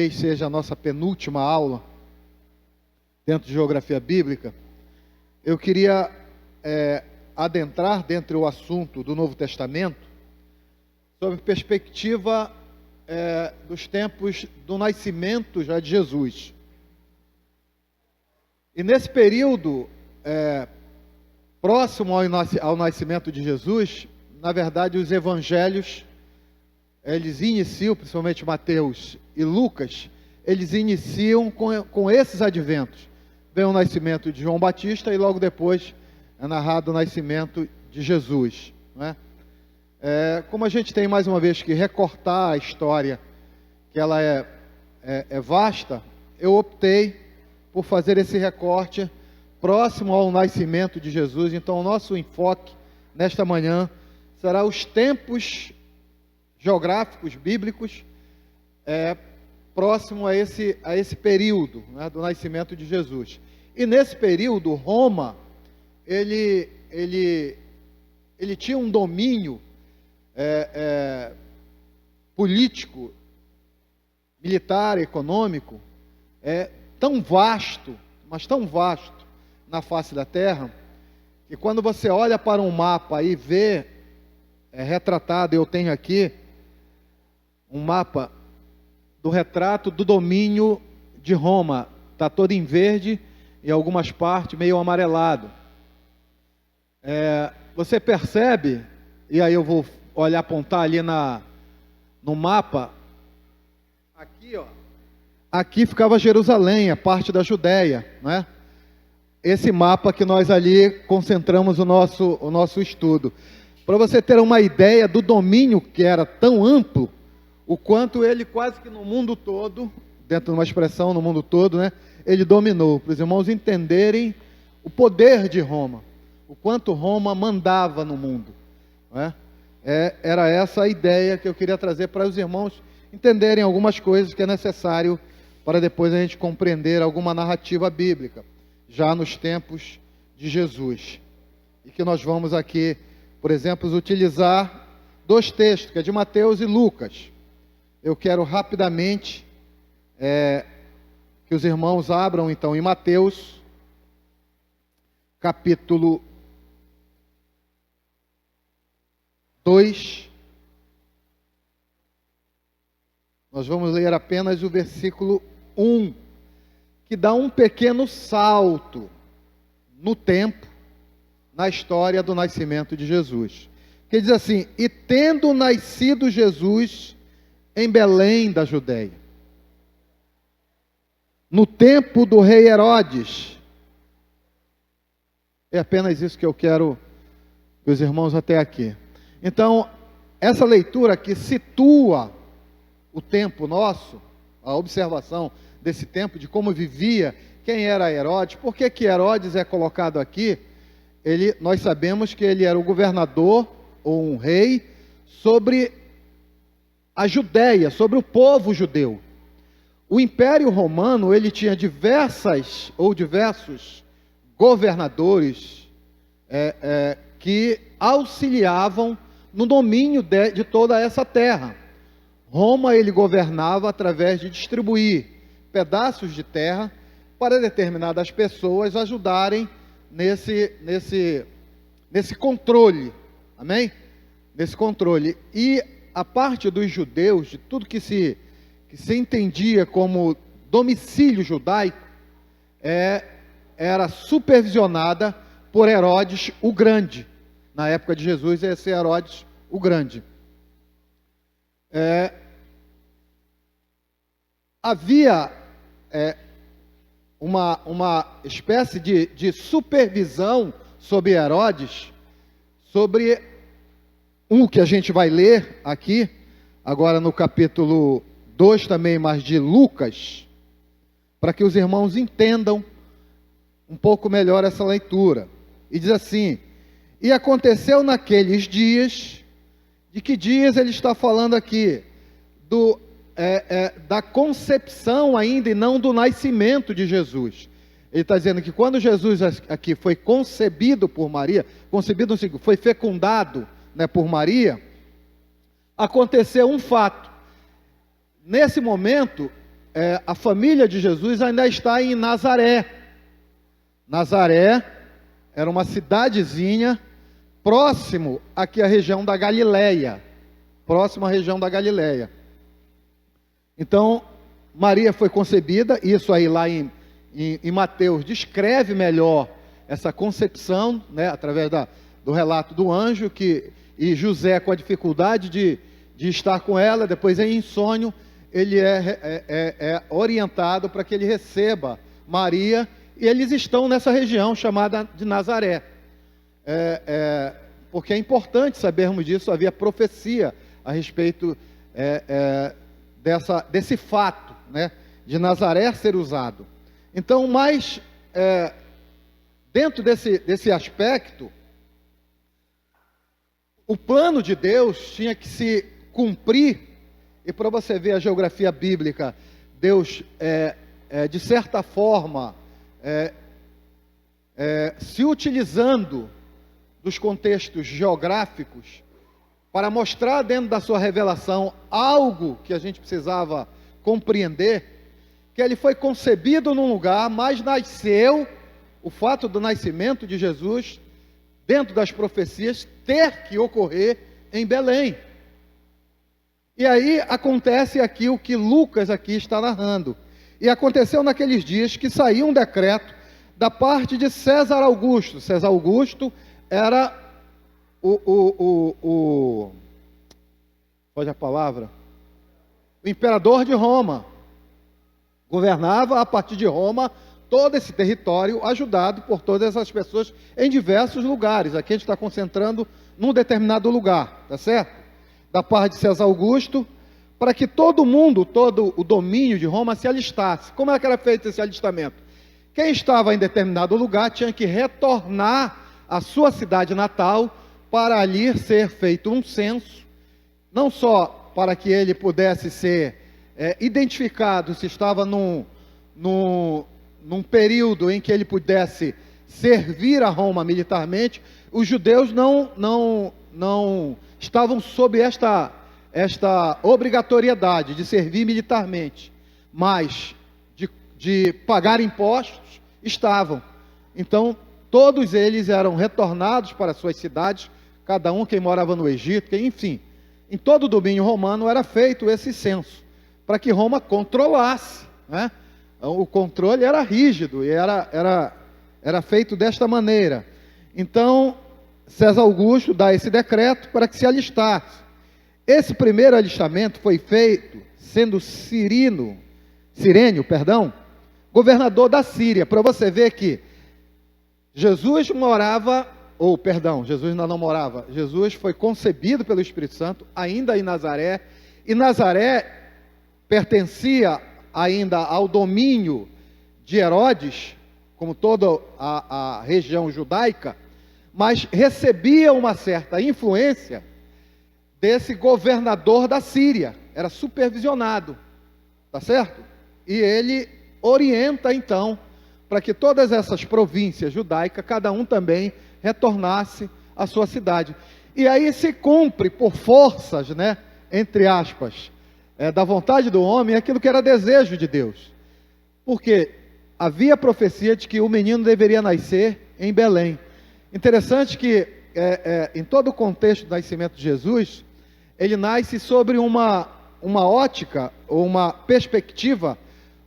talvez seja a nossa penúltima aula dentro de geografia bíblica, eu queria adentrar dentro do assunto do Novo Testamento sob perspectiva dos tempos do nascimento já de Jesus. E nesse período próximo ao nascimento de Jesus, na verdade os evangelhos, eles iniciam, principalmente Mateus e Lucas, eles iniciam com esses adventos. Vem o nascimento de João Batista e logo depois é narrado o nascimento de Jesus, não é? Como a gente tem mais uma vez que recortar a história, que ela é vasta, eu optei por fazer esse recorte próximo ao nascimento de Jesus. Então o nosso enfoque nesta manhã será os tempos geográficos, bíblicos, próximo a esse período, né, do nascimento de Jesus. E nesse período, Roma, ele tinha um domínio político, militar, econômico, tão vasto, mas tão vasto na face da terra, que quando você olha para um mapa e vê retratado, eu tenho aqui um mapa do retrato do domínio de Roma, está todo em verde e algumas partes meio amarelado. Você percebe, e aí eu vou apontar ali no mapa, aqui, ó, aqui ficava Jerusalém, a parte da Judéia, né? Esse mapa que nós ali concentramos o nosso estudo. Para você ter uma ideia do domínio que era tão amplo, o quanto ele quase que no mundo todo, dentro de uma expressão no mundo todo, né, ele dominou, para os irmãos entenderem o poder de Roma, o quanto Roma mandava no mundo, né? Era essa a ideia que eu queria trazer para os irmãos entenderem algumas coisas que é necessário para depois a gente compreender alguma narrativa bíblica, já nos tempos de Jesus. E que nós vamos aqui, por exemplo, utilizar dois textos, que é de Mateus e Lucas. Eu quero rapidamente que os irmãos abram então em Mateus, capítulo 2. Nós vamos ler apenas o versículo 1, que dá um pequeno salto no tempo, na história do nascimento de Jesus. Que diz assim: e tendo nascido Jesus em Belém da Judéia, no tempo do rei Herodes. É apenas isso que eu quero que os irmãos até aqui. Então, essa leitura aqui situa o tempo nosso, a observação desse tempo, de como vivia, quem era Herodes. Por que Herodes é colocado aqui? Nós sabemos que ele era o governador, ou um rei, sobre a Judéia, sobre o povo judeu. O Império Romano, ele tinha diversos governadores que auxiliavam no domínio de toda essa terra. Roma, ele governava através de distribuir pedaços de terra para determinadas pessoas ajudarem nesse controle, amém? Nesse controle. E a parte dos judeus, de tudo que se entendia como domicílio judaico, era supervisionada por Herodes o Grande. Na época de Jesus, esse Herodes o Grande. Havia uma espécie de supervisão sobre Herodes, sobre o que a gente vai ler aqui, agora no capítulo 2 também, mas de Lucas, para que os irmãos entendam um pouco melhor essa leitura. E diz assim: e aconteceu naqueles dias. De que dias ele está falando aqui? Da concepção ainda e não do nascimento de Jesus. Ele está dizendo que quando Jesus aqui foi concebido por Maria, foi fecundado, né, por Maria, aconteceu um fato. Nesse momento, a família de Jesus ainda está em Nazaré. Nazaré era uma cidadezinha próximo aqui à região da Galileia. Próximo à região da Galileia. Então, Maria foi concebida, isso aí lá em Mateus descreve melhor essa concepção, né, através do relato do anjo, e José com a dificuldade de estar com ela, depois em sonho, ele é orientado para que ele receba Maria, e eles estão nessa região chamada de Nazaré. Porque é importante sabermos disso, havia profecia a respeito desse fato, né, de Nazaré ser usado. Então, mas dentro desse aspecto, o plano de Deus tinha que se cumprir, e para você ver a geografia bíblica, Deus, de certa forma, se utilizando dos contextos geográficos, para mostrar dentro da sua revelação algo que a gente precisava compreender, que ele foi concebido num lugar, mas nasceu, o fato do nascimento de Jesus, dentro das profecias, ter que ocorrer em Belém. E aí acontece aqui o que Lucas aqui está narrando. E aconteceu naqueles dias que saiu um decreto da parte de César Augusto. César Augusto era pode a palavra? O imperador de Roma. Governava a partir de Roma todo esse território, ajudado por todas essas pessoas em diversos lugares. Aqui a gente está concentrando num determinado lugar, tá certo? Da parte de César Augusto, para que todo mundo, todo o domínio de Roma se alistasse. Como é que era feito esse alistamento? Quem estava em determinado lugar tinha que retornar à sua cidade natal, para ali ser feito um censo, não só para que ele pudesse ser identificado se estava num período em que ele pudesse servir a Roma militarmente. Os judeus não estavam sob esta obrigatoriedade de servir militarmente, mas de pagar impostos, estavam. Então, todos eles eram retornados para suas cidades, cada um, quem morava no Egito, enfim. Em todo o domínio romano era feito esse censo, para que Roma controlasse, né? O controle era rígido e era feito desta maneira. Então, César Augusto dá esse decreto para que se alistasse. Esse primeiro alistamento foi feito sendo Cirênio, governador da Síria, para você ver que Jesus ainda não morava, Jesus foi concebido pelo Espírito Santo, ainda em Nazaré, e Nazaré pertencia ainda ao domínio de Herodes, como toda a região judaica, mas recebia uma certa influência desse governador da Síria, era supervisionado, tá certo? E ele orienta então, para que todas essas províncias judaicas, cada um também retornasse à sua cidade. E aí se cumpre por forças, né, entre aspas, da vontade do homem, aquilo que era desejo de Deus. Porque havia profecia de que o menino deveria nascer em Belém. Interessante que, em todo o contexto do nascimento de Jesus, ele nasce sobre uma ótica, ou uma perspectiva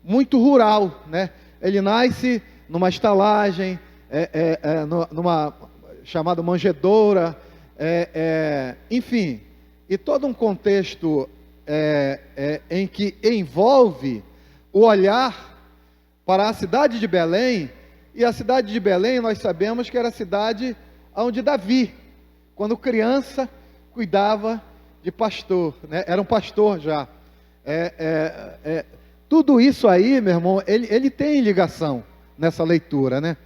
muito rural, né? Ele nasce numa estalagem, numa chamada manjedoura, enfim, e todo um contexto em que envolve o olhar para a cidade de Belém. E a cidade de Belém, nós sabemos que era a cidade onde Davi, quando criança, cuidava de pastor, né? Era um pastor já. Tudo isso aí, meu irmão, ele tem ligação nessa leitura, né?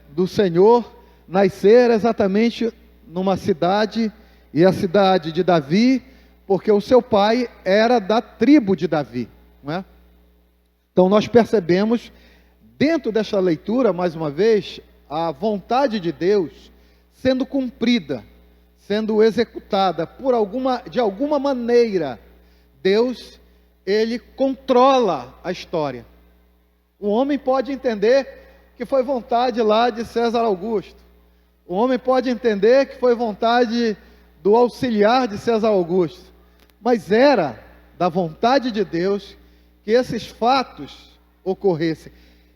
Do Senhor nascer exatamente numa cidade, e a cidade de Davi, porque o seu pai era da tribo de Davi, não é? Então nós percebemos, dentro desta leitura, mais uma vez, a vontade de Deus sendo cumprida, sendo executada de alguma maneira. Deus ele controla a história. O homem pode entender que foi vontade lá de César Augusto. O homem pode entender que foi vontade do auxiliar de César Augusto. Mas era da vontade de Deus que esses fatos ocorressem.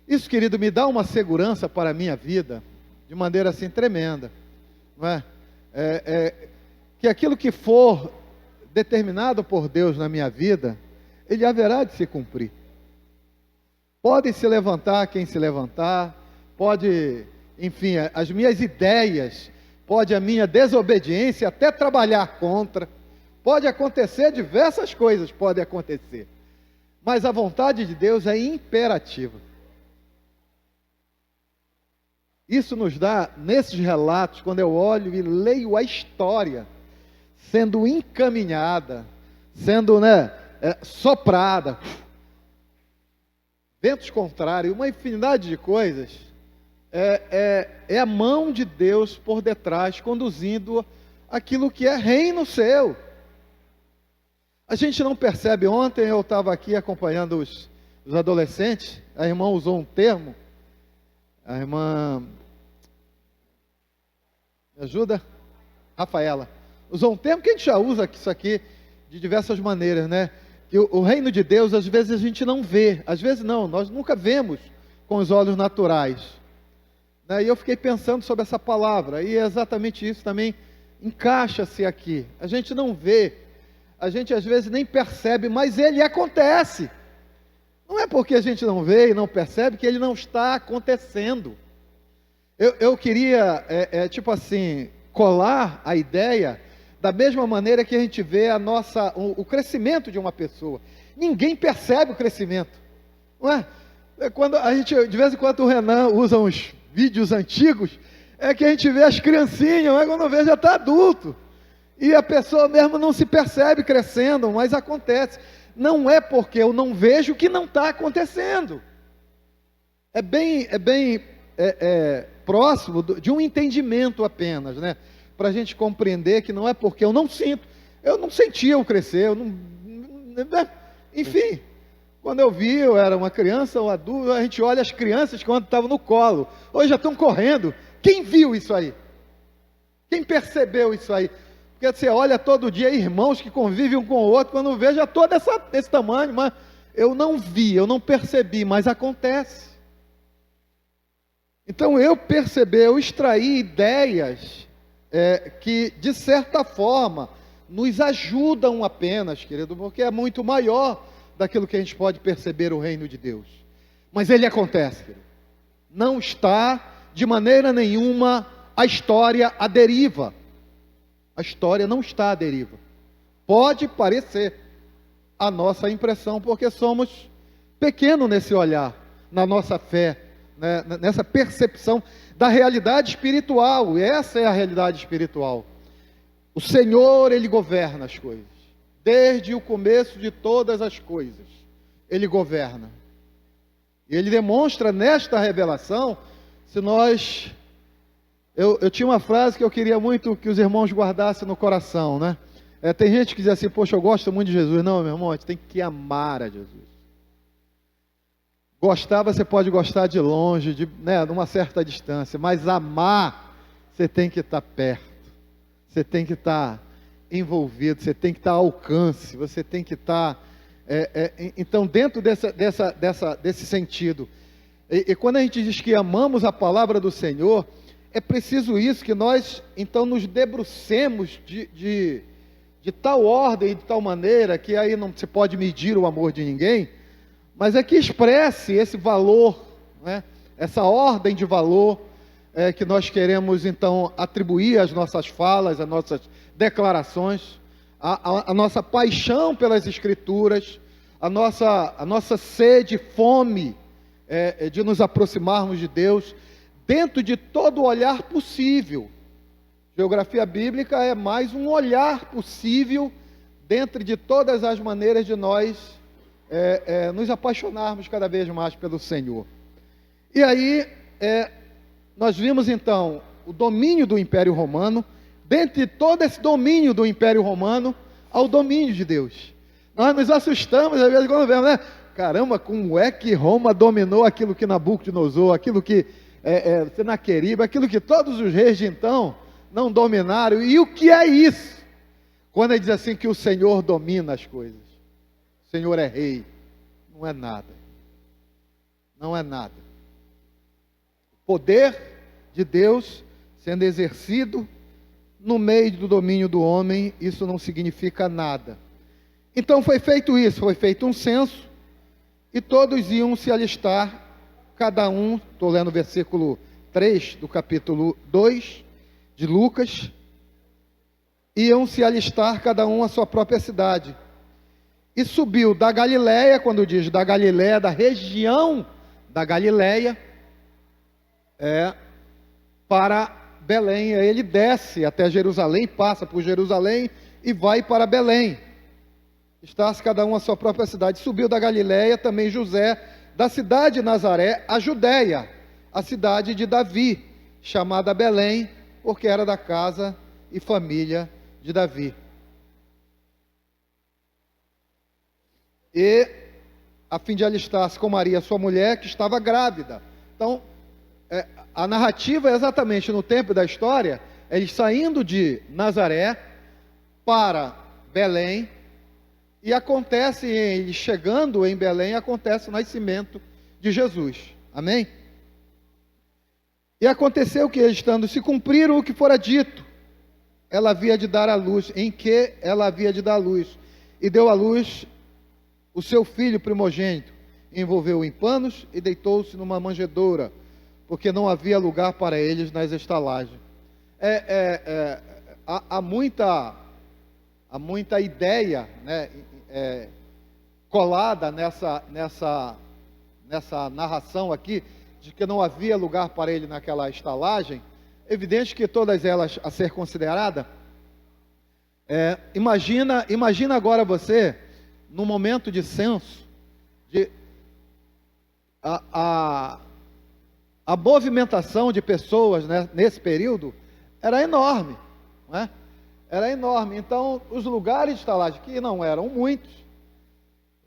Isso, querido, me dá uma segurança para a minha vida, de maneira assim tremenda. Não é? Que aquilo que for determinado por Deus na minha vida, ele haverá de se cumprir. Pode se levantar quem se levantar, pode, enfim, as minhas ideias, pode a minha desobediência até trabalhar contra, pode acontecer diversas coisas, podem acontecer, mas a vontade de Deus é imperativa. Isso nos dá, nesses relatos, quando eu olho e leio a história, sendo encaminhada, sendo soprada, ventos contrários, uma infinidade de coisas, é a mão de Deus por detrás, conduzindo aquilo que é reino seu. A gente não percebe. Ontem eu estava aqui acompanhando os adolescentes, a irmã usou um termo, a irmã, me ajuda? Rafaela, usou um termo que a gente já usa isso aqui de diversas maneiras, né? Que o reino de Deus, às vezes a gente não vê, às vezes não, nós nunca vemos com os olhos naturais, né? E eu fiquei pensando sobre essa palavra, e é exatamente isso também, encaixa-se aqui. A gente não vê, a gente às vezes nem percebe, mas ele acontece. Não é porque a gente não vê e não percebe que ele não está acontecendo. Eu queria, tipo assim, colar a ideia da mesma maneira que a gente vê o crescimento de uma pessoa. Ninguém percebe o crescimento, não é? Quando a gente, de vez em quando o Renan usa uns vídeos antigos, é que a gente vê as criancinhas, mas quando vê já está adulto. E a pessoa mesmo não se percebe crescendo, mas acontece. Não é porque eu não vejo que não está acontecendo. É bem próximo de um entendimento apenas, né? Para a gente compreender que não é porque eu não sinto. Eu não sentia eu crescer, enfim. Quando eu vi, eu era uma criança, um adulto, a gente olha as crianças quando estavam no colo. Hoje já estão correndo. Quem viu isso aí? Quem percebeu isso aí? Porque você olha todo dia irmãos que convivem um com o outro, quando vê já todo desse tamanho, mas eu não vi, eu não percebi, mas acontece. Então eu percebi, eu extraí ideias que de certa forma nos ajudam apenas, querido, porque é muito maior daquilo que a gente pode perceber o reino de Deus. Mas ele acontece, querido. Não está de maneira nenhuma a história à deriva. A história não está à deriva. Pode parecer a nossa impressão, porque somos pequenos nesse olhar, na nossa fé, né, nessa percepção da realidade espiritual. E essa é a realidade espiritual. O Senhor, Ele governa as coisas. Desde o começo de todas as coisas, Ele governa. E Ele demonstra nesta revelação, se nós... Eu tinha uma frase que eu queria muito que os irmãos guardassem no coração, né? Tem gente que diz assim, poxa, eu gosto muito de Jesus. Não, meu irmão, a gente tem que amar a Jesus. Gostar, você pode gostar de longe, de uma certa distância, mas amar, você tem que estar perto, você tem que estar envolvido, você tem que estar ao alcance, você tem que estar... então, dentro desse sentido, e quando a gente diz que amamos a palavra do Senhor, é preciso isso, que nós, então, nos debrucemos de tal ordem e de tal maneira, que aí não se pode medir o amor de ninguém, mas é que expresse esse valor, né? Essa ordem de valor que nós queremos, então, atribuir às nossas falas, às nossas declarações, a nossa paixão pelas Escrituras, a nossa sede, fome de nos aproximarmos de Deus, dentro de todo o olhar possível. Geografia bíblica é mais um olhar possível, dentro de todas as maneiras de nós nos apaixonarmos cada vez mais pelo Senhor. E aí, nós vimos então o domínio do Império Romano, dentre todo esse domínio do Império Romano, ao domínio de Deus. Nós nos assustamos, às vezes, quando vemos, né? Caramba, como é que Roma dominou aquilo que Nabucodonosor, aquilo que Senaqueribe, aquilo que todos os reis de então não dominaram. E o que é isso? Quando ele diz assim que o Senhor domina as coisas, o Senhor é rei, não é nada. Não é nada. O poder de Deus sendo exercido no meio do domínio do homem, isso não significa nada. Então foi feito isso, foi feito um censo, e todos iam se alistar, cada um, estou lendo o versículo 3 do capítulo 2 de Lucas, iam se alistar cada um à sua própria cidade. E subiu da Galiléia, quando diz da Galiléia, da região da Galiléia, para Belém. Aí ele desce até Jerusalém, passa por Jerusalém e vai para Belém. Está-se cada um à sua própria cidade. Subiu da Galiléia também José, da cidade de Nazaré, a Judéia, a cidade de Davi, chamada Belém, porque era da casa e família de Davi. E a fim de alistar-se com Maria, sua mulher, que estava grávida. Então, a narrativa é exatamente no tempo da história, eles saindo de Nazaré para Belém, e acontece, eles chegando em Belém, acontece o nascimento de Jesus. Amém? E aconteceu que, estando se cumpriram o que fora dito, ela havia de dar à luz, em que ela havia de dar à luz, e deu à luz o seu filho primogênito, envolveu-o em panos e deitou-se numa manjedoura, porque não havia lugar para eles nas estalagens. Há muita ideia, né, colada nessa narração aqui, de que não havia lugar para ele naquela estalagem. Evidente que todas elas a ser considerada. Imagina agora você, no momento de censo, a movimentação de pessoas, né, nesse período era enorme, não é? Era enorme. Então, os lugares de estalagem, que não eram muitos,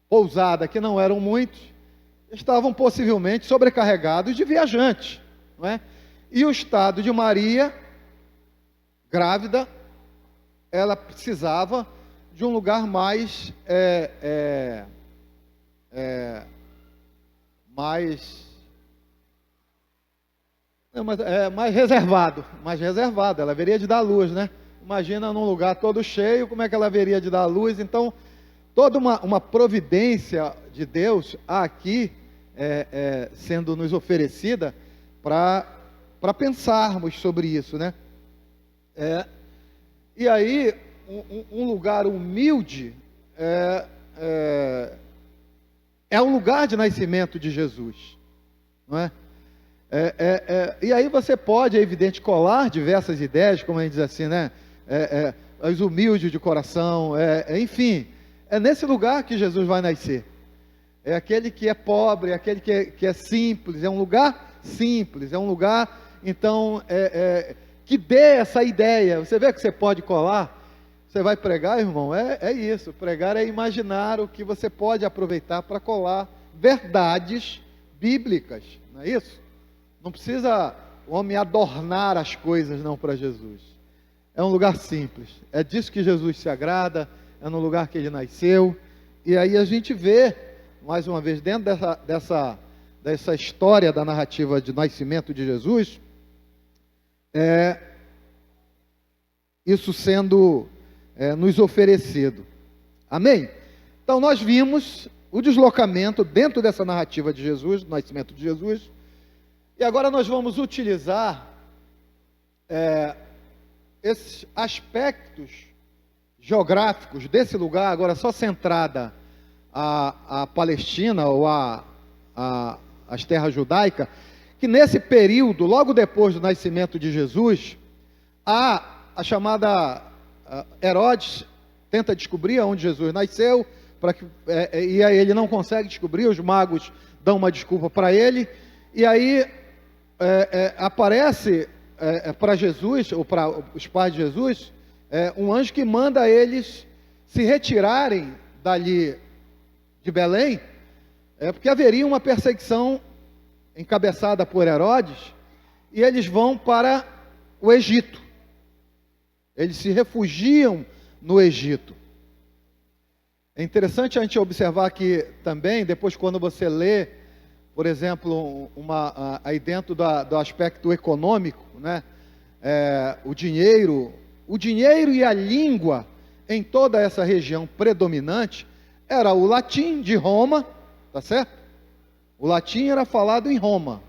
pousada, que não eram muitos, estavam possivelmente sobrecarregados de viajantes, não é? E o estado de Maria, grávida, ela precisava de um lugar mais mais reservado, ela haveria de dar à luz, né? Imagina num lugar todo cheio, como é que ela haveria de dar à luz? Então, toda uma providência de Deus aqui sendo nos oferecida para pensarmos sobre isso, né? E aí, um lugar humilde é o lugar de nascimento de Jesus, não é? E aí você pode, é evidente, colar diversas ideias, como a gente diz assim, né? Os humildes de coração, enfim, é nesse lugar que Jesus vai nascer. É aquele que é pobre, é aquele que é simples, é um lugar simples, é um lugar, então, que dê essa ideia. Você vê que você pode colar, você vai pregar, irmão, é isso, pregar é imaginar o que você pode aproveitar para colar verdades bíblicas, não é isso? Não precisa o homem adornar as coisas não para Jesus. É um lugar simples, é disso que Jesus se agrada, é no lugar que ele nasceu. E aí a gente vê, mais uma vez, dentro dessa história da narrativa de nascimento de Jesus, isso sendo nos oferecido. Amém? Então nós vimos o deslocamento dentro dessa narrativa de Jesus, do nascimento de Jesus, e agora nós vamos utilizar esses aspectos geográficos desse lugar, agora só centrada a Palestina ou as terras judaicas, que nesse período, logo depois do nascimento de Jesus, a chamada Herodes tenta descobrir onde Jesus nasceu, e aí ele não consegue descobrir, os magos dão uma desculpa para ele, e aí aparece para Jesus, ou para os pais de Jesus, um anjo que manda eles se retirarem dali de Belém, é porque haveria uma perseguição encabeçada por Herodes, e eles vão para o Egito. Eles se refugiam no Egito. É interessante a gente observar aqui também, depois quando você lê, por exemplo, aí dentro do aspecto econômico, né? O dinheiro e a língua em toda essa região predominante era o latim de Roma, tá certo? O latim era falado em Roma,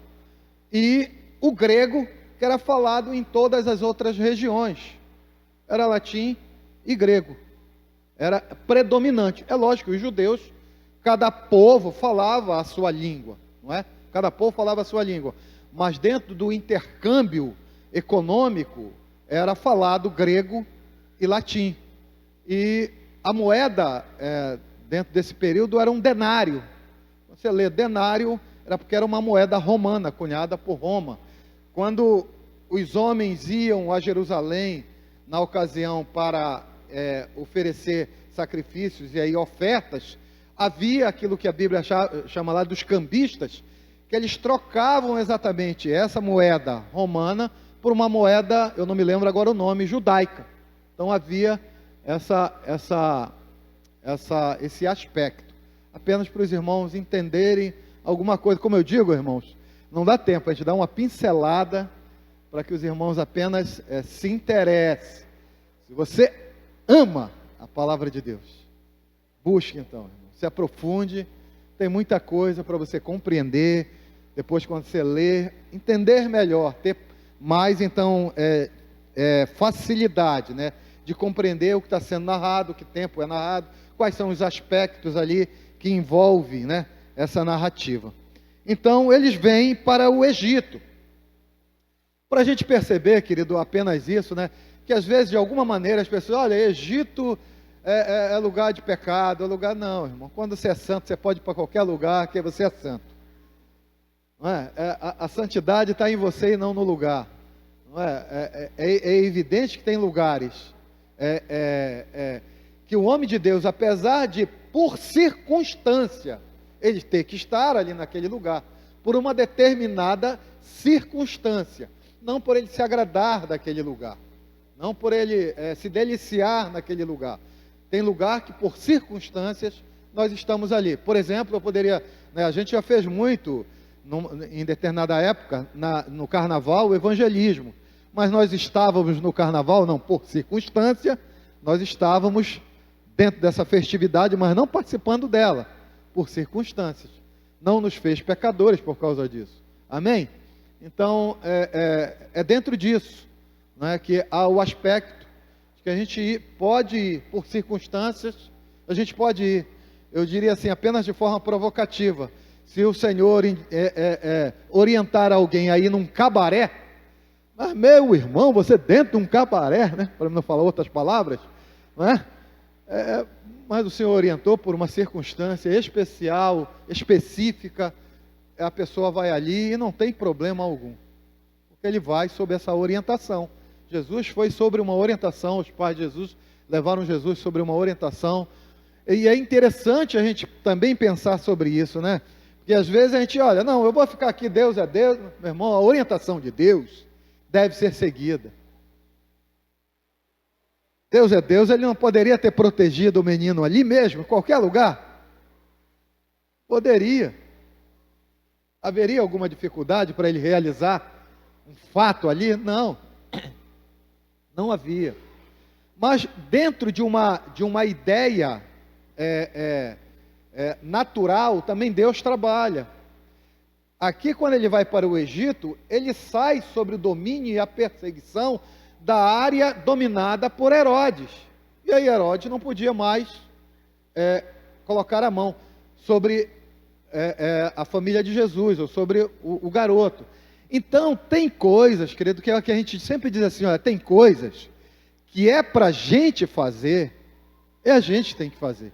e o grego, que era falado em todas as outras regiões, era latim e grego, era predominante. É lógico, os judeus, cada povo falava a sua língua, não é? Cada povo falava a sua língua, mas dentro do intercâmbio econômico, era falado grego e latim, e a moeda, dentro desse período, era um denário. Você lê denário, era porque era uma moeda romana, cunhada por Roma. Quando os homens iam a Jerusalém, na ocasião para oferecer sacrifícios e aí ofertas, havia aquilo que a Bíblia chama lá dos cambistas, que eles trocavam exatamente essa moeda romana por uma moeda, eu não me lembro agora o nome, judaica. Então havia esse aspecto, apenas para os irmãos entenderem alguma coisa. Como eu digo, irmãos, não dá tempo, a gente dá uma pincelada para que os irmãos apenas se interessem. Se você ama a palavra de Deus, busque então, irmão, se aprofunde, tem muita coisa para você compreender, depois quando você ler, entender melhor, ter mais então facilidade, né, de compreender o que está sendo narrado, que tempo é narrado, quais são os aspectos ali que envolvem, né, essa narrativa. Então eles vêm para o Egito. Para a gente perceber, querido, apenas isso, né, que às vezes de alguma maneira as pessoas, olha, Egito é lugar de pecado, é lugar, não, irmão, quando você é santo, você pode ir para qualquer lugar que você é santo. Não é? A santidade está em você e não no lugar. Não é evidente que tem lugares que o homem de Deus, apesar de, por circunstância, ele ter que estar ali naquele lugar, por uma determinada circunstância, não por ele se agradar daquele lugar, não por ele se deliciar naquele lugar. Tem lugar que, por circunstâncias, nós estamos ali. Por exemplo, eu poderia, né, a gente já fez muito, em determinada época, no carnaval, o evangelismo. Mas nós estávamos no carnaval, não por circunstância, nós estávamos dentro dessa festividade, mas não participando dela, por circunstâncias. Não nos fez pecadores por causa disso. Amém? Então, é dentro disso, né, que há o aspecto de que a gente pode ir por circunstâncias, a gente pode ir, eu diria assim, apenas de forma provocativa. Se o Senhor orientar alguém a ir num cabaré, mas meu irmão, você dentro de um cabaré, né? Para não falar outras palavras, não é? Mas o Senhor orientou por uma circunstância especial, específica, a pessoa vai ali e não tem problema algum, porque ele vai sob essa orientação. Jesus foi sobre uma orientação, os pais de Jesus levaram Jesus sobre uma orientação, e é interessante a gente também pensar sobre isso, né? Porque às vezes a gente olha, não, eu vou ficar aqui, Deus é Deus, meu irmão, a orientação de Deus deve ser seguida. Deus é Deus, ele não poderia ter protegido o menino ali mesmo, em qualquer lugar? Poderia. Haveria alguma dificuldade para ele realizar um fato ali? Não, não havia. Mas dentro de uma ideia natural, também Deus trabalha. Aqui, quando ele vai para o Egito, ele sai sobre o domínio e a perseguição da área dominada por Herodes. E aí Herodes não podia mais colocar a mão sobre a família de Jesus, ou sobre o garoto. Então, tem coisas, querido, que é o que a gente sempre diz assim, olha, tem coisas que é para a gente fazer, a gente tem que fazer.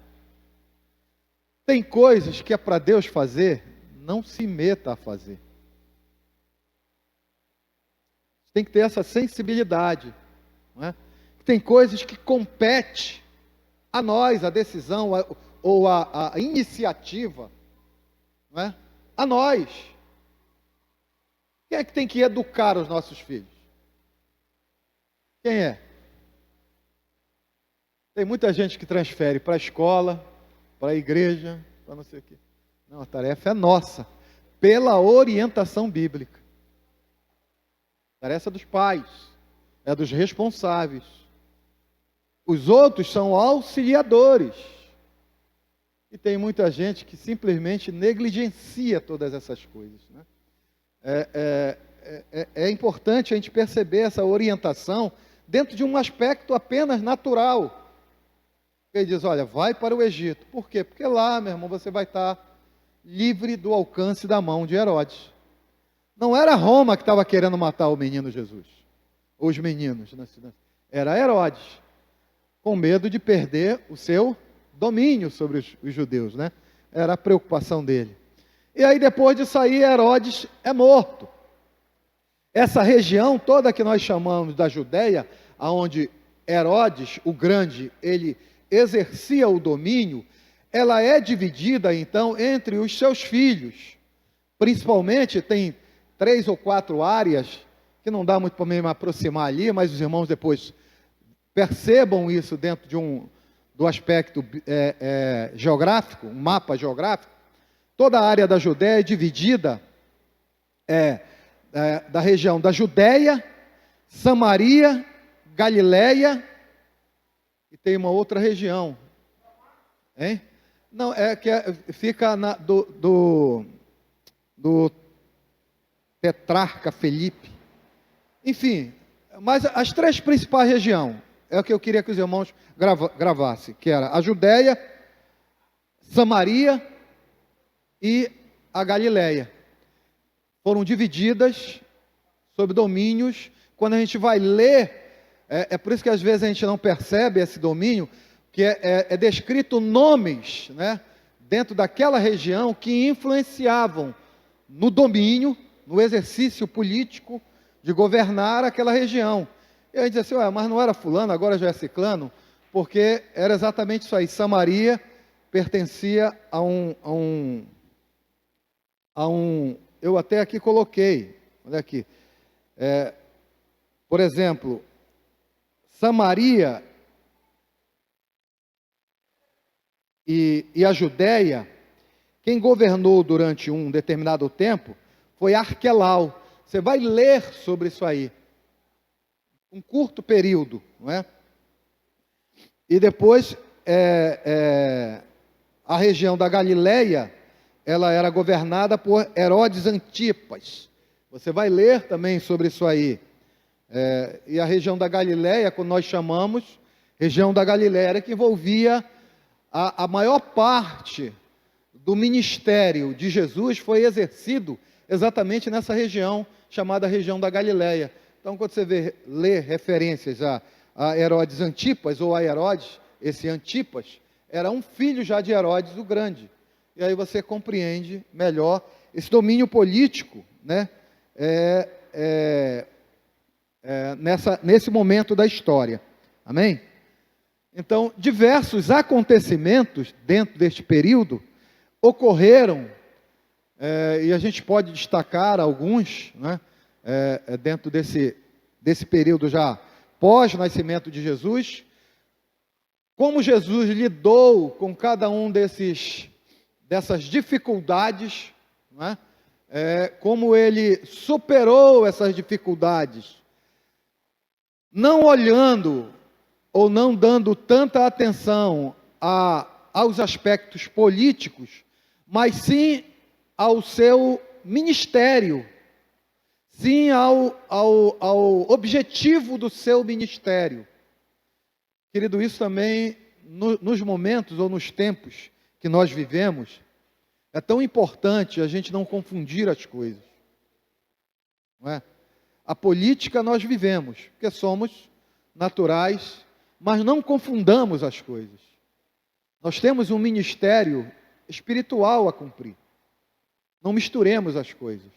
Tem coisas que é para Deus fazer, não se meta a fazer. Tem que ter essa sensibilidade, não é? Tem coisas que compete a nós, a decisão, ou a iniciativa, não é? A nós. Quem é que tem que educar os nossos filhos? Quem é? Tem muita gente que transfere para a escola, para a igreja, para não sei o quê. Não, a tarefa é nossa, pela orientação bíblica. A tarefa é dos pais, é dos responsáveis. Os outros são auxiliadores. E tem muita gente que simplesmente negligencia todas essas coisas, né? É importante a gente perceber essa orientação dentro de um aspecto apenas natural. Ele diz, olha, vai para o Egito. Por quê? Porque lá, meu irmão, você vai estar livre do alcance da mão de Herodes. Não era Roma que estava querendo matar o menino Jesus, ou os meninos, né? Era Herodes, com medo de perder o seu domínio sobre os judeus, né? Era a preocupação dele. E aí depois de sair, Herodes é morto. Essa região toda que nós chamamos da Judéia, onde Herodes, o grande, ele exercia o domínio, ela é dividida então entre os seus filhos. Principalmente tem 3 ou 4 áreas, que não dá muito para me aproximar ali, mas os irmãos depois percebam isso dentro do aspecto geográfico, um mapa geográfico. Toda a área da Judéia é dividida da região da Judéia, Samaria, Galileia, e tem uma outra região, hein? Não, fica do tetrarca Felipe. Enfim, mas as 3 principais regiões, é o que eu queria que os irmãos gravassem, que era a Judéia, Samaria e a Galileia. Foram divididas sob domínios. Quando a gente vai ler, é por isso que às vezes a gente não percebe esse domínio, que é descrito nomes, né, dentro daquela região que influenciavam no domínio, no exercício político de governar aquela região. E a gente diz assim, mas não era fulano, agora já é ciclano, porque era exatamente isso aí. Samaria pertencia a um eu até aqui coloquei, olha aqui, por exemplo, Samaria e a Judéia, quem governou durante um determinado tempo foi Arquelau. Você vai ler sobre isso aí, um curto período, não é? E depois a região da Galileia, ela era governada por Herodes Antipas. Você vai ler também sobre isso aí. E a região da Galileia, quando nós chamamos, região da Galileia, era que envolvia a maior parte do ministério de Jesus foi exercido exatamente nessa região, chamada região da Galileia. Então, quando você lê referências a Herodes Antipas, ou a Herodes, esse Antipas, era um filho já de Herodes o Grande. E aí você compreende melhor esse domínio político, né? Nesse momento da história. Amém? Então, diversos acontecimentos dentro deste período ocorreram, e a gente pode destacar alguns, né, dentro desse período já pós-nascimento de Jesus, como Jesus lidou com cada um dessas dificuldades, né, como ele superou essas dificuldades, não olhando ou não dando tanta atenção aos aspectos políticos, mas sim ao seu ministério, sim ao objetivo do seu ministério. Querido, isso também, nos momentos ou nos tempos que nós vivemos, é tão importante a gente não confundir as coisas, não é? A política nós vivemos, porque somos naturais, mas não confundamos as coisas. Nós temos um ministério espiritual a cumprir. Não misturemos as coisas.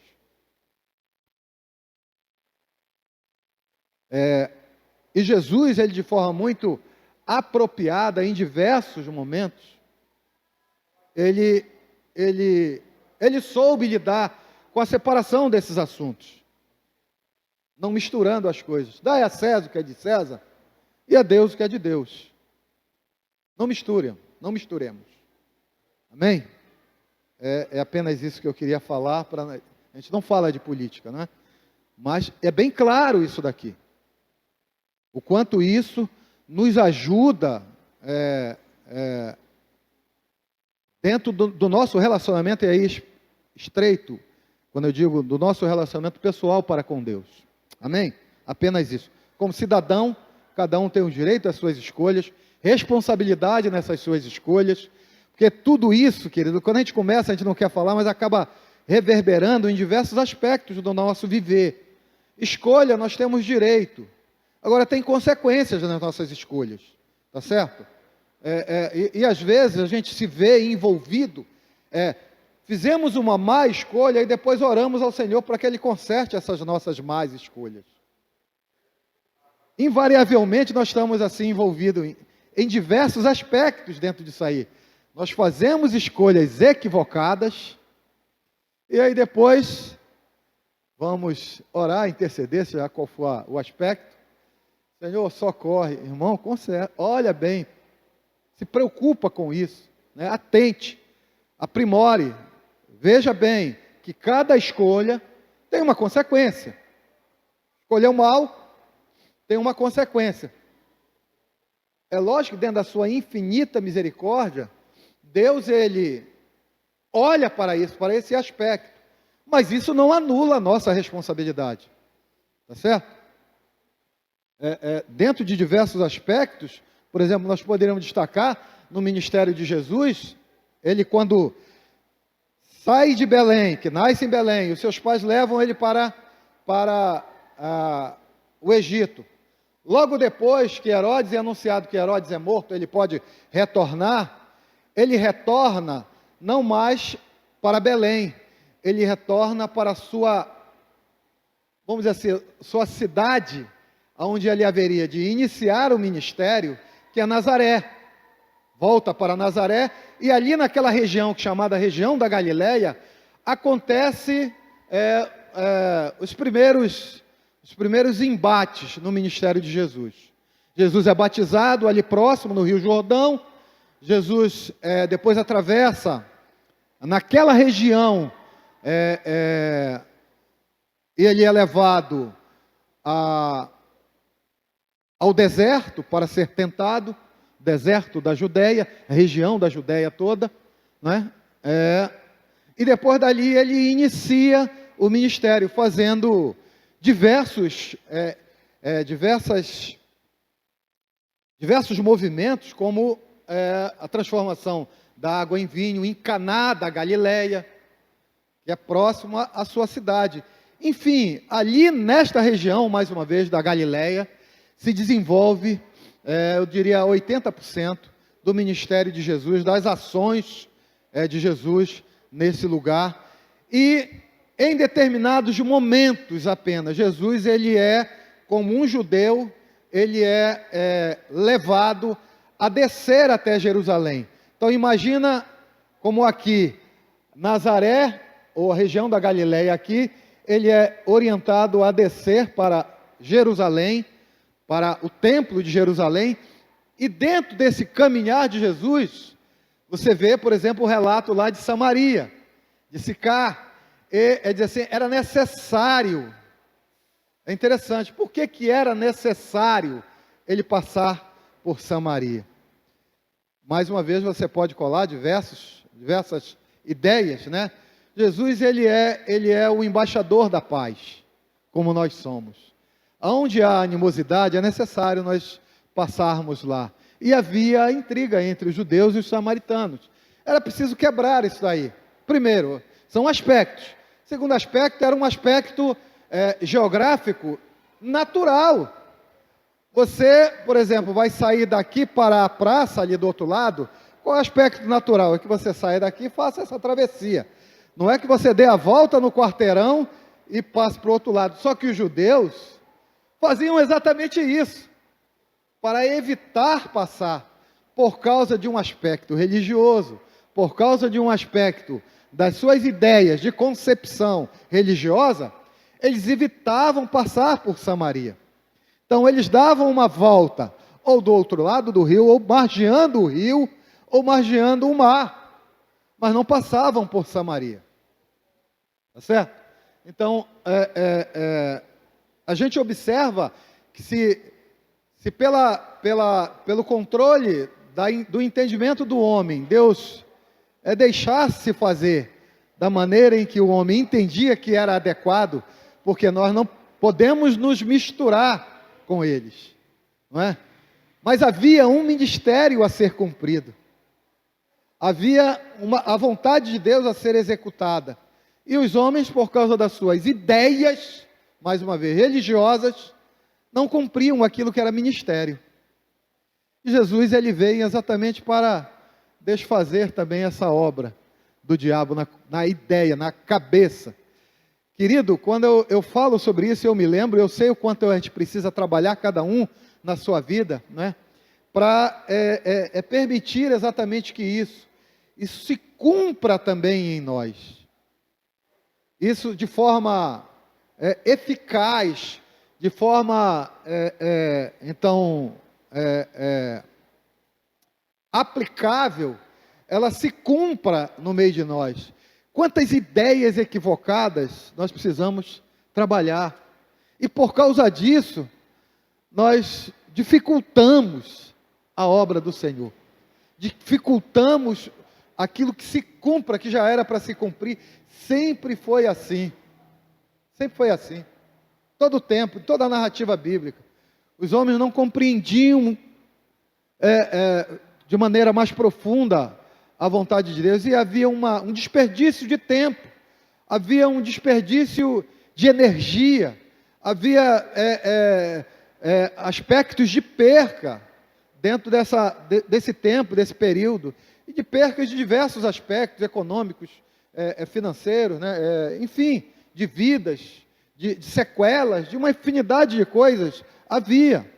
E Jesus, ele de forma muito apropriada, em diversos momentos, ele, ele soube lidar com a separação desses assuntos, não misturando as coisas. Dai a César o que é de César e a Deus o que é de Deus. Não misturem, não misturemos. Amém? É apenas isso que eu queria falar. A gente não fala de política, né? Mas é bem claro isso daqui. O quanto isso nos ajuda dentro do nosso relacionamento, e aí estreito, quando eu digo do nosso relacionamento pessoal para com Deus. Amém? Apenas isso. Como cidadão, cada um tem o direito às suas escolhas, responsabilidade nessas suas escolhas, porque tudo isso, querido, quando a gente começa, a gente não quer falar, mas acaba reverberando em diversos aspectos do nosso viver. Escolha, nós temos direito. Agora, tem consequências nas nossas escolhas, tá certo? E às vezes a gente se vê envolvido, fizemos uma má escolha e depois oramos ao Senhor para que Ele conserte essas nossas más escolhas. Invariavelmente nós estamos assim envolvidos em diversos aspectos dentro disso aí. Nós fazemos escolhas equivocadas e aí depois vamos orar, interceder, seja qual for o aspecto. Senhor, socorre, irmão, conserta, olha bem, se preocupa com isso, né? Atente, aprimore, veja bem que cada escolha tem uma consequência. Escolheu mal, tem uma consequência. É lógico que dentro da sua infinita misericórdia, Deus, Ele olha para isso, para esse aspecto, mas isso não anula a nossa responsabilidade, tá certo? Dentro de diversos aspectos, por exemplo, nós poderíamos destacar no ministério de Jesus, ele quando sai de Belém, que nasce em Belém, os seus pais levam ele para o Egito. Logo depois que Herodes é anunciado que Herodes é morto, ele pode retornar, ele retorna não mais para Belém, ele retorna para a sua, vamos dizer assim, sua cidade, onde ele haveria de iniciar o ministério, que é Nazaré. Volta para Nazaré, e ali naquela região, chamada região da Galileia, acontece os primeiros embates no ministério de Jesus. Jesus é batizado ali próximo, no Rio Jordão. Jesus depois atravessa naquela região, ele é levado ao deserto para ser tentado, deserto da Judéia, a região da Judéia toda, né? E depois dali ele inicia o ministério, fazendo diversos movimentos, como a transformação da água em vinho em Caná da Galileia, que é próximo à sua cidade. Enfim, ali nesta região, mais uma vez, da Galileia, se desenvolve, eu diria, 80% do ministério de Jesus, das ações de Jesus nesse lugar. E em determinados momentos apenas, Jesus, ele como um judeu, ele levado a descer até Jerusalém. Então imagina como aqui, Nazaré, ou a região da Galileia aqui, ele é orientado a descer para Jerusalém, para o templo de Jerusalém, e dentro desse caminhar de Jesus, você vê, por exemplo, o relato lá de Samaria, de Sicar, diz assim, era necessário, é interessante, por que era necessário ele passar por Samaria? Mais uma vez você pode colar diversas ideias, né? Jesus, ele é o embaixador da paz, como nós somos. Onde há animosidade, é necessário nós passarmos lá. E havia intriga entre os judeus e os samaritanos. Era preciso quebrar isso daí. Primeiro, são aspectos. Segundo aspecto, era um aspecto geográfico natural. Você, por exemplo, vai sair daqui para a praça ali do outro lado, qual é o aspecto natural? É que você saia daqui e faça essa travessia. Não é que você dê a volta no quarteirão e passe para o outro lado. Só que os judeus faziam exatamente isso, para evitar passar, por causa de um aspecto religioso, por causa de um aspecto das suas ideias de concepção religiosa, eles evitavam passar por Samaria. Então eles davam uma volta, ou do outro lado do rio, ou margeando o rio, ou margeando o mar, mas não passavam por Samaria. Tá certo? Então, a gente observa que se pelo controle do entendimento do homem, Deus deixasse fazer da maneira em que o homem entendia que era adequado, porque nós não podemos nos misturar com eles, não é? Mas havia um ministério a ser cumprido, havia a vontade de Deus a ser executada, e os homens, por causa das suas ideias, mais uma vez, religiosas, não cumpriam aquilo que era ministério. E Jesus, ele veio exatamente para desfazer também essa obra do diabo na ideia, na cabeça. Querido, quando eu falo sobre isso, eu me lembro, eu sei o quanto a gente precisa trabalhar, cada um na sua vida, né, para permitir exatamente que isso se cumpra também em nós. Isso de forma eficaz, de forma, aplicável, ela se cumpra no meio de nós. Quantas ideias equivocadas nós precisamos trabalhar. E por causa disso, nós dificultamos a obra do Senhor. Dificultamos aquilo que se cumpra, que já era para se cumprir. Sempre foi assim. Sempre foi assim. Todo o tempo, toda a narrativa bíblica. Os homens não compreendiam de maneira mais profunda a vontade de Deus, e havia um desperdício de tempo, havia um desperdício de energia, havia aspectos de perca dentro desse tempo, desse período, e de percas de diversos aspectos econômicos, financeiros, né, enfim, de vidas, de sequelas, de uma infinidade de coisas havia,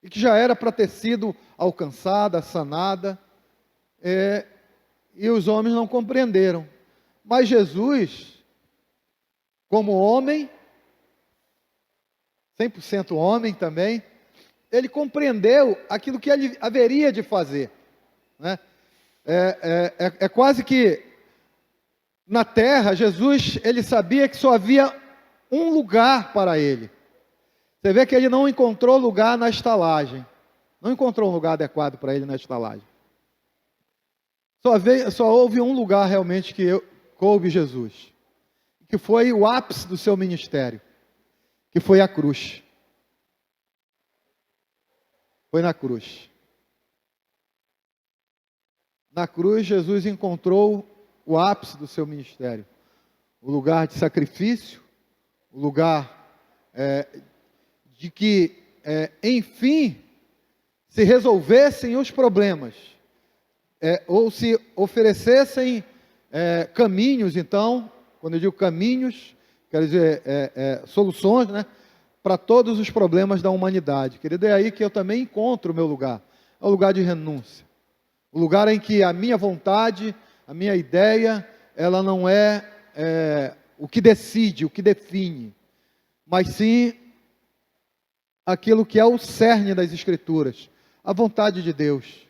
e que já era para ter sido alcançada, sanada, e os homens não compreenderam. Mas Jesus, como homem, 100% homem também, ele compreendeu aquilo que ele haveria de fazer, né? Quase que na terra, Jesus, ele sabia que só havia um lugar para ele. Você vê que ele não encontrou lugar na estalagem, não encontrou um lugar adequado para ele na estalagem. Só houve um lugar realmente que coube Jesus, que foi o ápice do seu ministério, que foi a cruz. Foi na cruz. Na cruz, Jesus encontrou o ápice do seu ministério, o lugar de sacrifício, o lugar de que, enfim, se resolvessem os problemas, ou se oferecessem caminhos. Então, quando eu digo caminhos, quero dizer soluções, né, para todos os problemas da humanidade. Querido, é aí que eu também encontro o meu lugar, é o lugar de renúncia, o lugar em que a minha vontade, a minha ideia, ela não é o que decide, o que define, mas sim aquilo que é o cerne das Escrituras, a vontade de Deus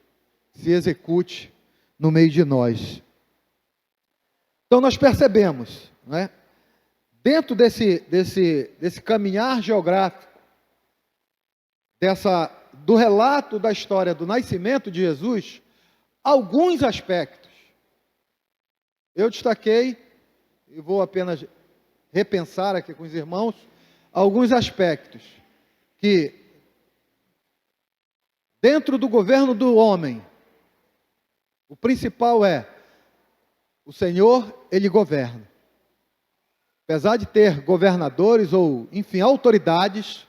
se execute no meio de nós. Então nós percebemos, né, dentro desse caminhar geográfico, do relato da história do nascimento de Jesus, alguns aspectos. Eu destaquei, e vou apenas repensar aqui com os irmãos, alguns aspectos que, dentro do governo do homem, o principal é, o Senhor, Ele governa. Apesar de ter governadores ou, enfim, autoridades,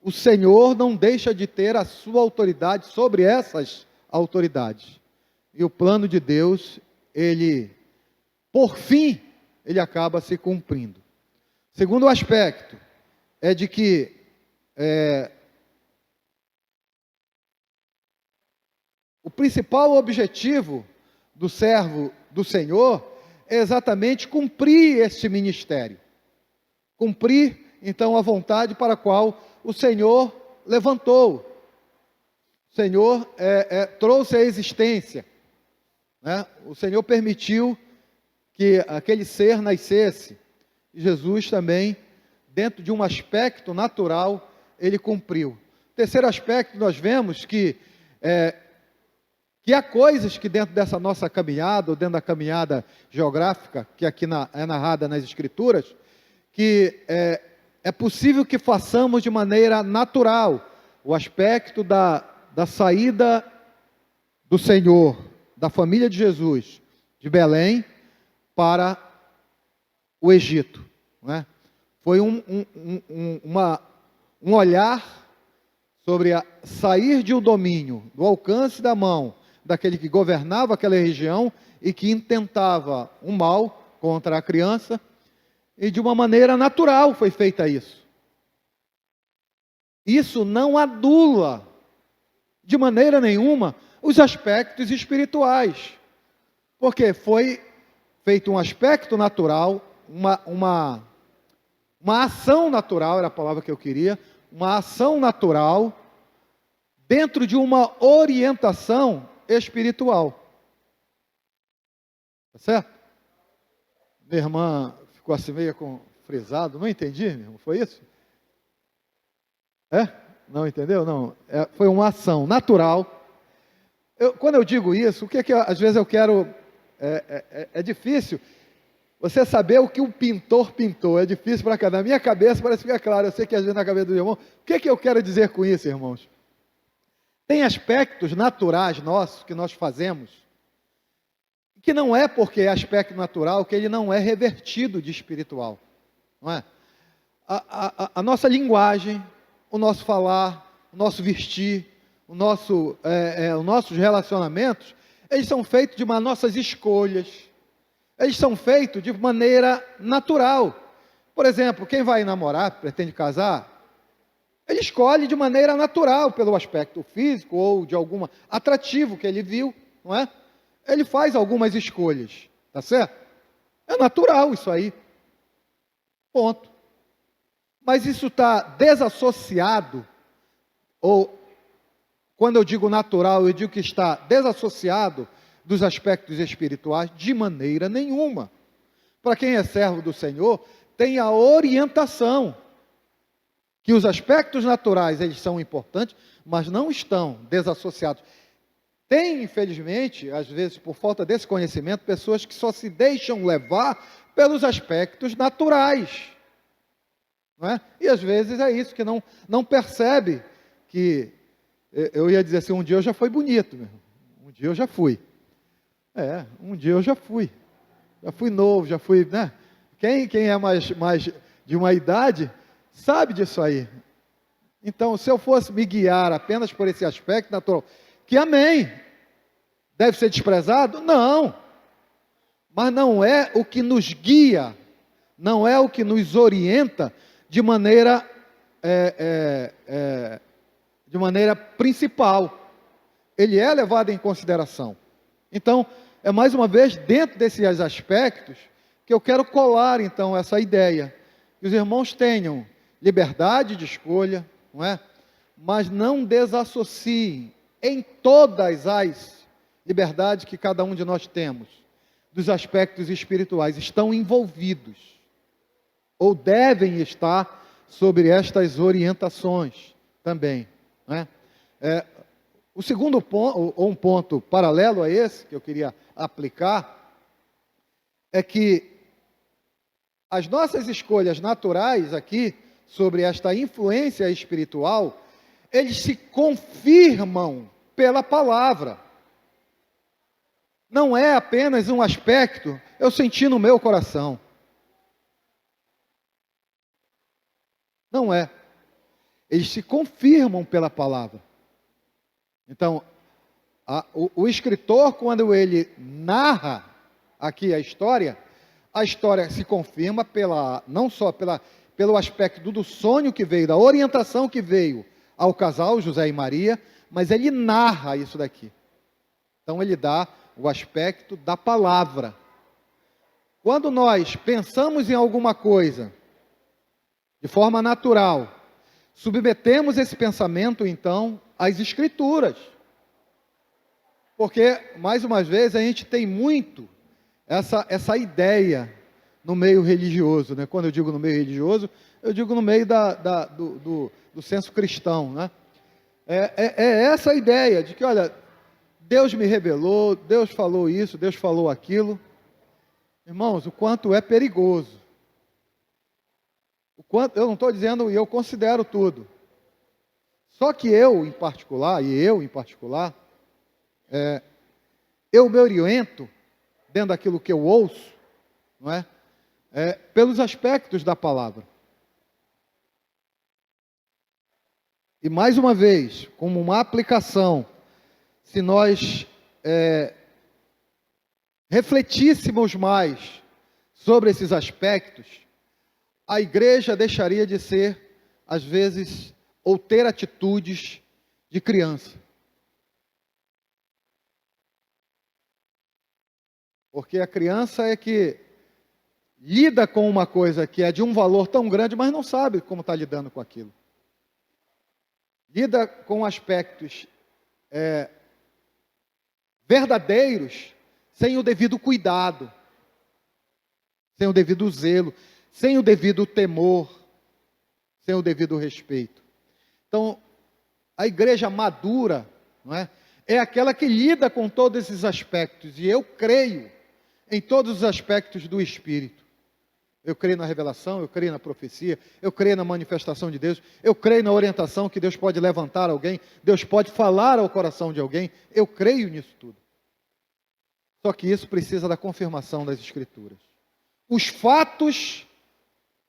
o Senhor não deixa de ter a sua autoridade sobre essas autoridades. E o plano de Deus, ele, por fim, ele acaba se cumprindo. Segundo aspecto, é de que o principal objetivo do servo do Senhor é exatamente cumprir este ministério. Cumprir, então, a vontade para a qual o Senhor levantou. O Senhor trouxe a existência, né? O Senhor permitiu que aquele ser nascesse. E Jesus também, dentro de um aspecto natural, ele cumpriu. Terceiro aspecto, nós vemos que há coisas que dentro dessa nossa caminhada, ou dentro da caminhada geográfica, que aqui é narrada nas Escrituras, que é possível que façamos de maneira natural. O aspecto da saída do Senhor, da família de Jesus, de Belém para o Egito, não é? Foi um olhar sobre sair de um domínio, do alcance da mão daquele que governava aquela região e que intentava um mal contra a criança, e de uma maneira natural foi feita isso. Isso não adula de maneira nenhuma os aspectos espirituais, porque foi feito um aspecto natural, uma ação natural, era a palavra que eu queria, uma ação natural dentro de uma orientação espiritual. Tá certo? Minha irmã ficou assim meio frisado, não entendi, meu irmão, foi isso? Não entendeu? Não, foi uma ação natural. Quando eu digo isso, o que às vezes eu quero, é difícil você saber o que um pintor pintou, é difícil para cá. Na minha cabeça parece que é claro, eu sei que às vezes na cabeça do irmão. O que eu quero dizer com isso, irmãos? Tem aspectos naturais nossos que nós fazemos, que não é porque é aspecto natural, que ele não é revertido de espiritual, não é? A nossa linguagem, o nosso falar, o nosso vestir, os nossos relacionamentos, eles são feitos de nossas escolhas, eles são feitos de maneira natural. Por exemplo, quem vai namorar, pretende casar, ele escolhe de maneira natural, pelo aspecto físico ou de algum atrativo que ele viu, não é? Ele faz algumas escolhas, tá certo? É natural isso aí, ponto. Mas isso está desassociado, ou quando eu digo natural, eu digo que está desassociado dos aspectos espirituais de maneira nenhuma. Para quem é servo do Senhor, tem a orientação que os aspectos naturais, eles são importantes, mas não estão desassociados. Tem, infelizmente, às vezes por falta desse conhecimento, pessoas que só se deixam levar pelos aspectos naturais, não é? E às vezes é isso, que não percebe que, eu ia dizer assim, um dia eu já fui bonito, meu. Um dia eu já fui. Um dia eu já fui novo, já fui, né? Quem é mais de uma idade, sabe disso aí. Então, se eu fosse me guiar apenas por esse aspecto natural, que amém, deve ser desprezado? Não, mas não é o que nos guia, não é o que nos orienta de maneira principal. Ele é levado em consideração. Então, é mais uma vez dentro desses aspectos que eu quero colar então essa ideia, que os irmãos tenham liberdade de escolha, não é? Mas não desassociem em todas as liberdades que cada um de nós temos, dos aspectos espirituais, estão envolvidos, ou devem estar sobre estas orientações também, não é? O segundo ponto, ou um ponto paralelo a esse, que eu queria aplicar, é que as nossas escolhas naturais aqui, sobre esta influência espiritual, eles se confirmam pela palavra. Não é apenas um aspecto, eu senti no meu coração. Não é. Eles se confirmam pela palavra. Então, o escritor, quando ele narra aqui a história se confirma não só pelo aspecto do sonho que veio, da orientação que veio ao casal, José e Maria, mas ele narra isso daqui. Então ele dá o aspecto da palavra. Quando nós pensamos em alguma coisa de forma natural, submetemos esse pensamento, então, às Escrituras. Porque, mais uma vez, a gente tem muito essa ideia no meio religioso, né? Quando eu digo no meio religioso, eu digo no meio do senso cristão, né? É essa a ideia de que, olha, Deus me revelou, Deus falou isso, Deus falou aquilo. Irmãos, o quanto é perigoso. O quanto, eu não estou dizendo, e eu considero tudo. Só que eu, em particular, eu me oriento, dentro daquilo que eu ouço, não é? Pelos aspectos da palavra. E mais uma vez, como uma aplicação, se nós refletíssemos mais sobre esses aspectos, a igreja deixaria de ser, às vezes, ou ter atitudes de criança. Porque a criança é que lida com uma coisa que é de um valor tão grande, mas não sabe como está lidando com aquilo. Lida com aspectos verdadeiros, sem o devido cuidado, sem o devido zelo, sem o devido temor, sem o devido respeito. Então, a igreja madura, não é aquela que lida com todos esses aspectos, e eu creio em todos os aspectos do Espírito. Eu creio na revelação, eu creio na profecia, eu creio na manifestação de Deus, eu creio na orientação que Deus pode levantar alguém, Deus pode falar ao coração de alguém, eu creio nisso tudo. Só que isso precisa da confirmação das Escrituras. Os fatos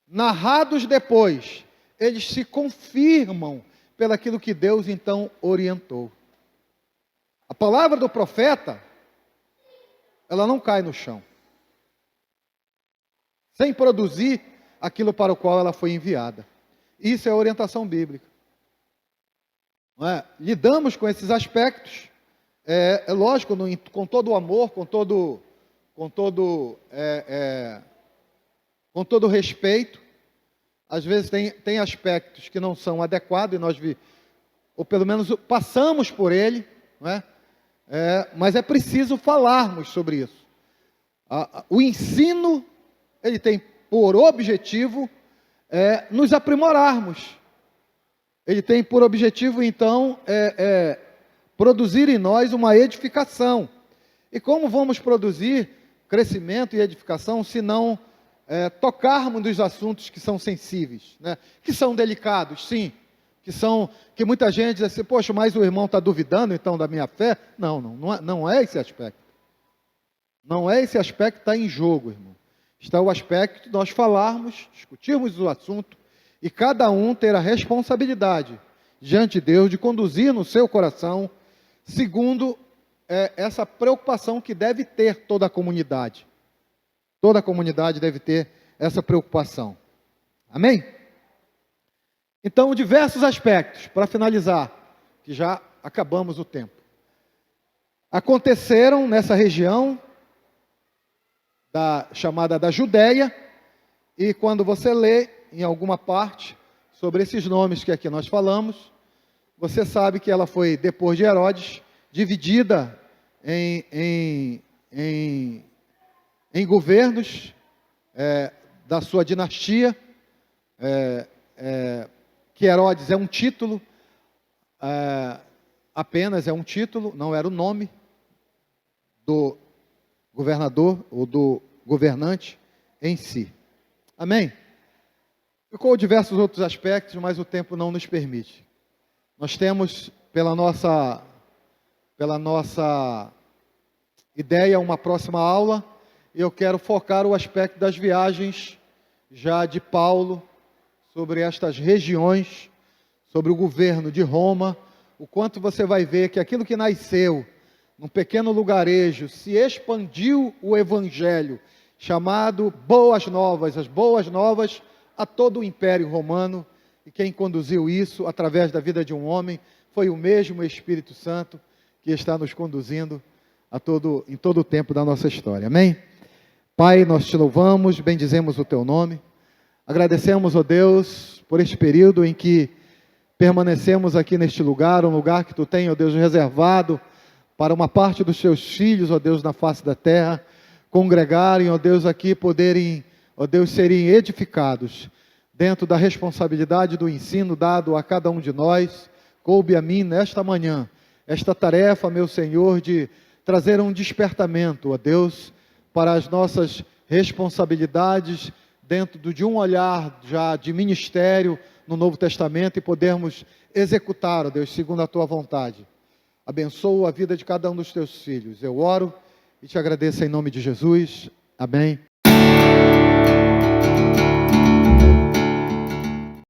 narrados depois, eles se confirmam pelaquilo que Deus então orientou. A palavra do profeta, ela não cai no chão, sem produzir aquilo para o qual ela foi enviada. Isso é orientação bíblica. Não é? Lidamos com esses aspectos, lógico, com todo o amor, com todo respeito. Às vezes tem aspectos que não são adequados, e nós ou pelo menos passamos por ele, não é? Mas é preciso falarmos sobre isso. O ensino, ele tem por objetivo nos aprimorarmos. Ele tem por objetivo, então, produzir em nós uma edificação. E como vamos produzir crescimento e edificação se não tocarmos nos assuntos que são sensíveis, né? Que são delicados, sim, que muita gente diz assim, poxa, mas o irmão está duvidando então da minha fé? Não é esse aspecto. Não é esse aspecto que está em jogo, irmão. Está o aspecto de nós falarmos, discutirmos o assunto, e cada um ter a responsabilidade diante de Deus de conduzir no seu coração, segundo essa preocupação que deve ter toda a comunidade. Toda a comunidade deve ter essa preocupação. Amém? Então, diversos aspectos, para finalizar, que já acabamos o tempo. Aconteceram nessa região, chamada da Judéia, e quando você lê em alguma parte sobre esses nomes que aqui nós falamos, você sabe que ela foi, depois de Herodes, dividida em governos da sua dinastia, que Herodes é um título, apenas é um título, não era o nome do governador ou do governante em si. Amém? Ficou diversos outros aspectos, mas o tempo não nos permite. Nós temos, pela nossa ideia, uma próxima aula, e eu quero focar o aspecto das viagens já de Paulo sobre estas regiões, sobre o governo de Roma, o quanto você vai ver que aquilo que nasceu num pequeno lugarejo, se expandiu o evangelho, chamado Boas Novas, as Boas Novas a todo o Império Romano, e quem conduziu isso através da vida de um homem foi o mesmo Espírito Santo que está nos conduzindo em todo o tempo da nossa história. Amém? Pai, nós te louvamos, bendizemos o teu nome. Agradecemos, ó Deus, por este período em que permanecemos aqui neste lugar, um lugar que tu tem, ó Deus, reservado para uma parte dos teus filhos, ó Deus, na face da terra, congregarem, ó Deus, aqui, poderem, ó Deus, serem edificados dentro da responsabilidade do ensino dado a cada um de nós. Coube a mim nesta manhã esta tarefa, meu Senhor, de trazer um despertamento, ó Deus, para as nossas responsabilidades dentro de um olhar já de ministério no Novo Testamento e podermos executar, ó Deus, segundo a tua vontade. Abençoa a vida de cada um dos teus filhos. Eu oro e te agradeço em nome de Jesus. Amém.